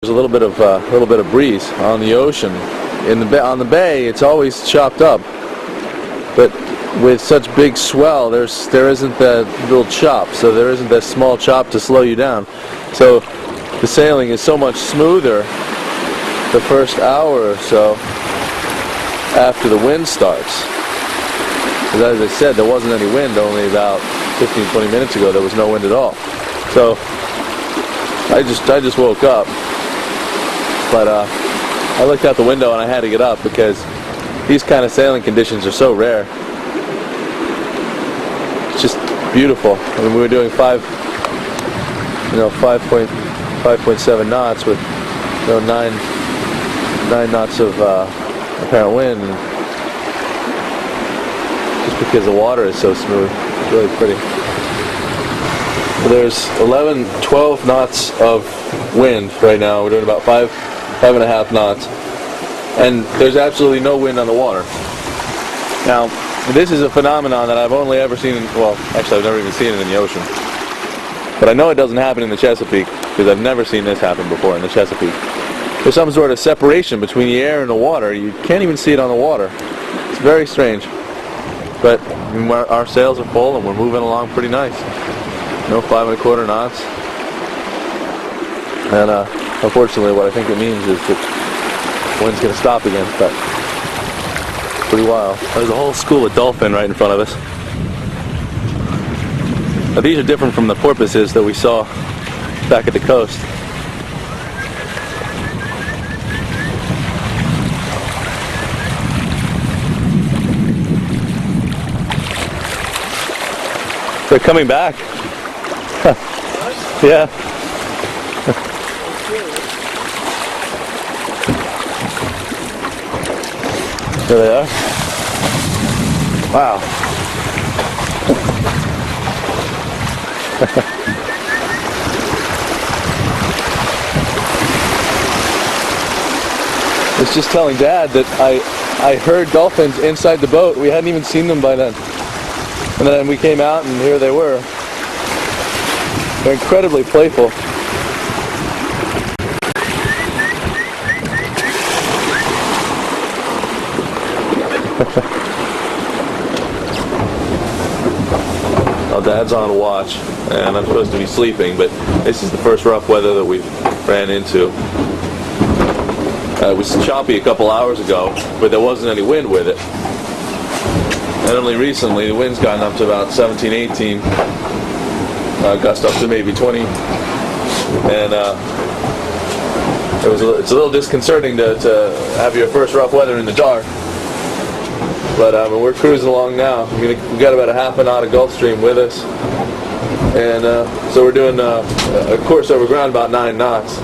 There's a little bit of breeze on the ocean. On the bay, it's always chopped up, but with such big swell, there isn't that little chop, so there isn't that small chop to slow you down. So the sailing is so much smoother the first hour or so after the wind starts. Because as I said, there wasn't any wind only about 15-20 minutes ago. There was no wind at all. So I just woke up, but I looked out the window and I had to get up because these kind of sailing conditions are so rare. It's just beautiful. I mean, we were doing 5.7 knots with 9 knots of apparent wind, just because the water is so smooth. It's really pretty. There's 12 knots of wind right now. We're doing about 5.5 knots, and there's absolutely no wind on the water. Now, this is a phenomenon that I've only ever seen actually I've never even seen it in the ocean. But I know it doesn't happen in the Chesapeake, because I've never seen this happen before in the Chesapeake. There's some sort of separation between the air and the water. You can't even see it on the water. It's very strange. But our sails are full and we're moving along pretty nice. No 5.25 knots. And unfortunately what I think it means is that the wind's going to stop again. But pretty wild. There's a whole school of dolphin right in front of us. Now these are different from the porpoises that we saw back at the coast. They're coming back. Yeah. There they are. Wow. I was just telling Dad that I heard dolphins inside the boat. We hadn't even seen them by then. And then we came out and here they were. They're incredibly playful. Well, Dad's on watch and I'm supposed to be sleeping, but this is the first rough weather that we've ran into. It was choppy a couple hours ago, but there wasn't any wind with it. And only recently the wind's gotten up to about 17, 18, gust up to maybe 20, and it's a little disconcerting to have your first rough weather in the dark. But we're cruising along now. We've got about a half a knot of Gulf Stream with us, and so we're doing a course over ground about 9 knots.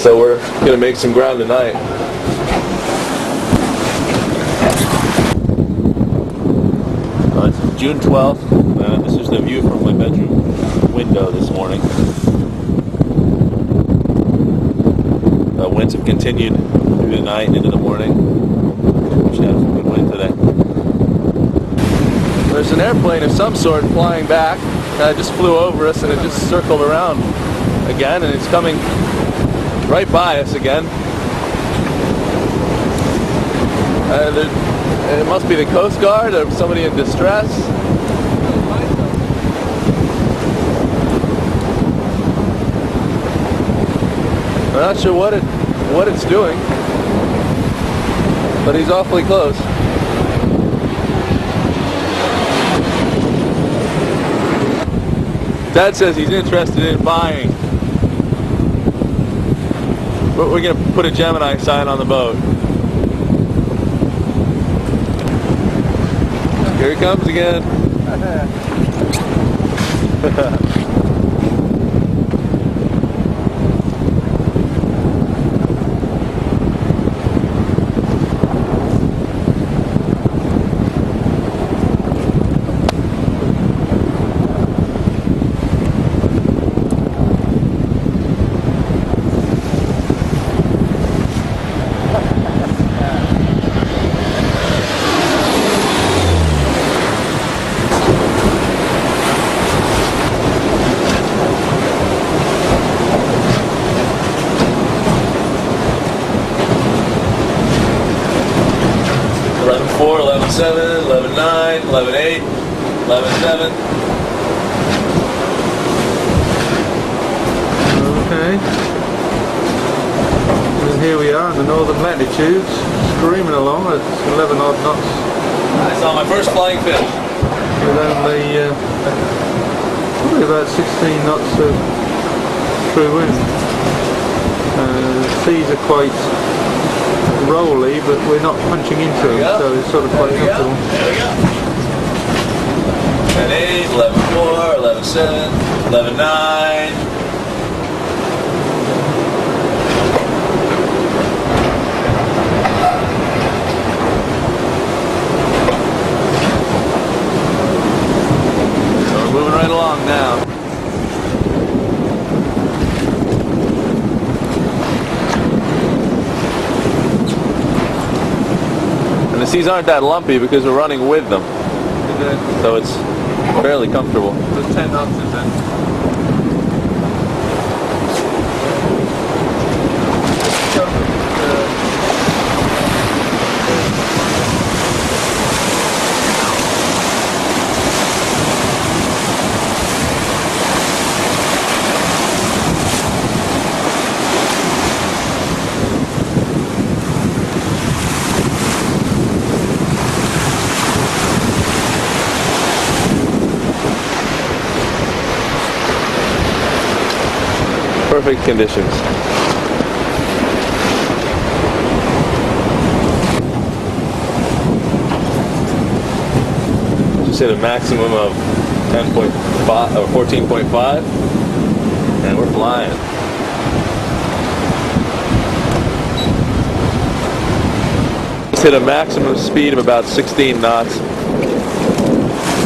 So we're going to make some ground tonight. It's June 12th. This is the view from my bedroom window this morning. Winds have continued through the night and into the morning. We should have some good wind today. There's an airplane of some sort flying back. It just flew over us and it just circled around again, and it's coming right by us again. It must be the Coast Guard or somebody in distress. I'm not sure what it's doing, but he's awfully close. Dad says he's interested in buying. We're going to put a Gemini sign on the boat. Here he comes again. 11-4, 11-7, 11-9, 11-8, 11-7. Okay. And here we are in the northern latitudes, screaming along at 11 odd knots. I saw my first flying fish. With only probably about 16 knots of true wind. The seas are quite rolly, but we're not punching into them, so it's sort of quite comfortable. There we go. 10-8, 11-4, 11-7, 11-9. So we're moving right along now. And the seas aren't that lumpy because we're running with them. So it's fairly comfortable. There's 10 knots in there. Perfect conditions. Just hit a maximum of 10.5 or 14.5, and we're flying. Just hit a maximum speed of about 16 knots.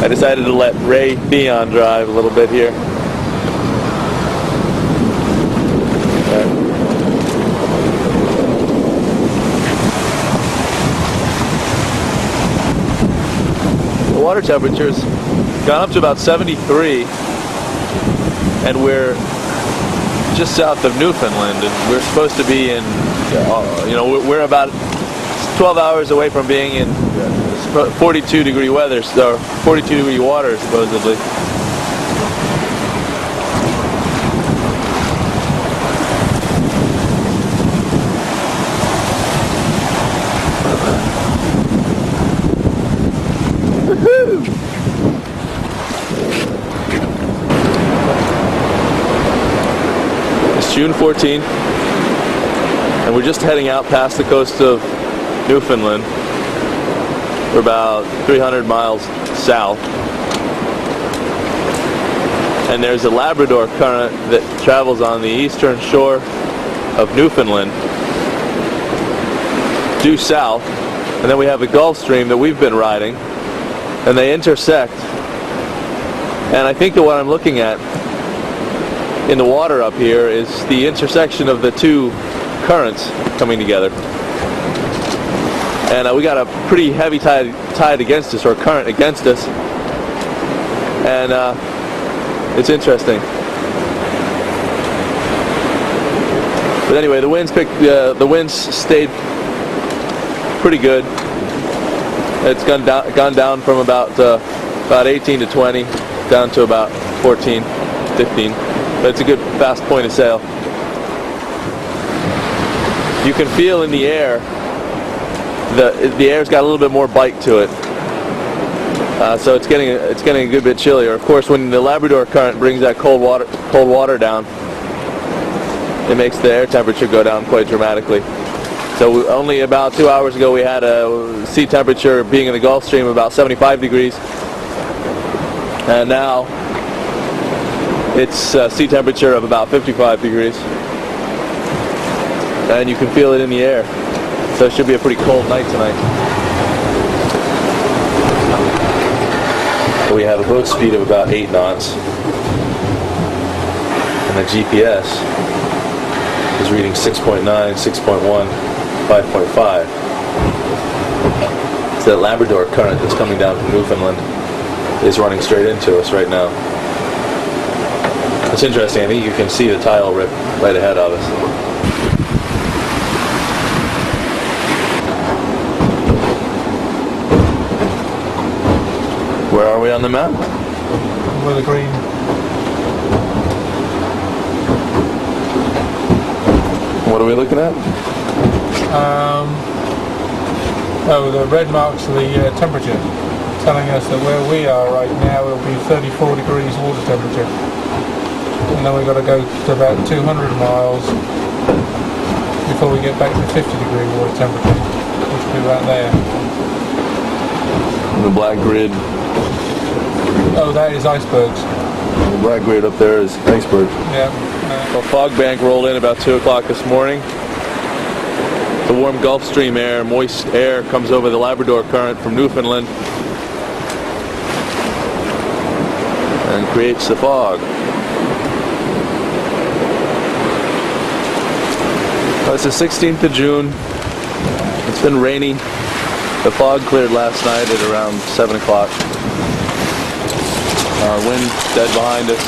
I decided to let Ray Theon drive a little bit here. The water temperature's gone up to about 73, and we're just south of Newfoundland, and we're supposed to be in, we're about 12 hours away from being in 42 degree weather, or 42 degree water supposedly. It's June 14th, and we're just heading out past the coast of Newfoundland. We're about 300 miles south, and there's a Labrador current that travels on the eastern shore of Newfoundland due south, and then we have the Gulf Stream that we've been riding, and they intersect. And I think that what I'm looking at in the water up here is the intersection of the two currents coming together. And we got a pretty heavy tide against us, or current against us, and it's interesting. But anyway, the winds stayed pretty good. It's gone down from about 18 to 20 down to about 14, 15. But it's a good fast point of sail. You can feel in the air, the air's got a little bit more bite to it. So it's getting a good bit chillier. Of course, when the Labrador current brings that cold water down, it makes the air temperature go down quite dramatically. So only about 2 hours ago we had a sea temperature being in the Gulf Stream about 75 degrees, and now it's sea temperature of about 55 degrees, and you can feel it in the air. So it should be a pretty cold night tonight. We have a boat speed of about 8 knots, and the GPS is reading 6.9, 6.1, 5.5. So that Labrador current that's coming down from Newfoundland is running straight into us right now. It's interesting. I think you can see the tile rip right ahead of us. on the map? Where the green. What are we looking at? The red marks the temperature, telling us that where we are right now will be 34 degrees water temperature. And then we've got to go to about 200 miles before we get back to 50 degree water temperature, which will be about there. And the black grid. Oh, that is icebergs. The black grid up there is iceberg. Yeah. A fog bank rolled in about 2 o'clock this morning. The warm Gulf Stream air, moist air, comes over the Labrador Current from Newfoundland and creates the fog. It's the 16th of June. It's been rainy. The fog cleared last night at around 7 o'clock. Wind dead behind us.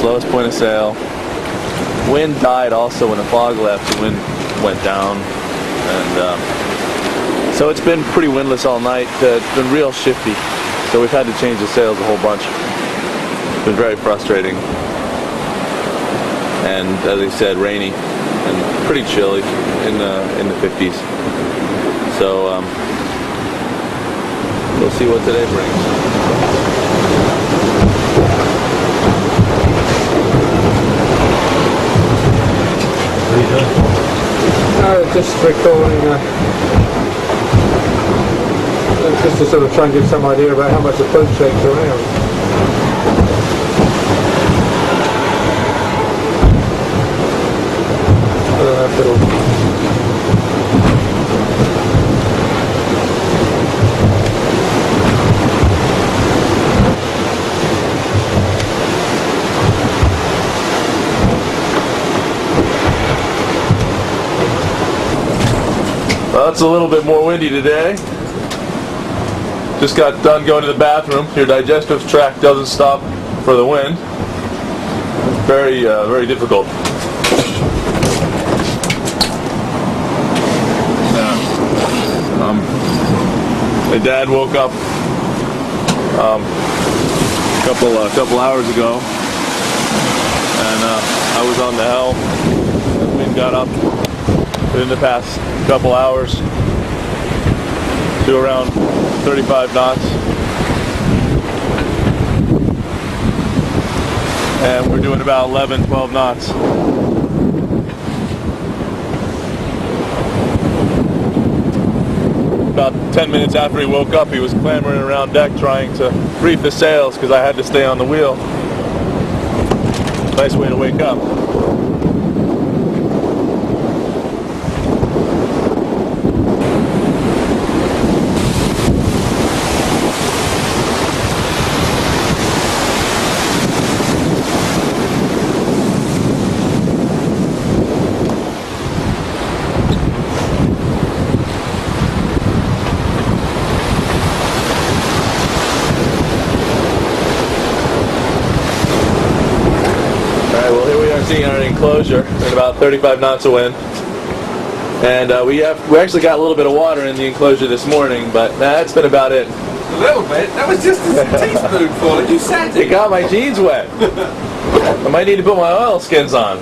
Slowest point of sail. Wind died also when the fog left. The wind went down, and so it's been pretty windless all night. It's been real shifty, so we've had to change the sails a whole bunch. It's been very frustrating, and as I said, rainy and pretty chilly in the 50s. So we'll see what today brings. Just recording, just to sort of try and give some idea about how much the boat shakes around. I don't know if it'll... Well, it's a little bit more windy today. Just got done going to the bathroom. Your digestive tract doesn't stop for the wind. It's very, very difficult. My dad woke up a couple hours ago, and I was on the helm. The wind got up in the past couple hours to around 35 knots, and we're doing about 11-12 knots. About 10 minutes after he woke up, he was clambering around deck trying to reef the sails because I had to stay on the wheel. Nice way to wake up. Seeing our enclosure at about 35 knots of wind, and we actually got a little bit of water in the enclosure this morning, but that's been about it. A little bit? That was just a teaspoonful, and you said It got my jeans wet. I might need to put my oilskins on.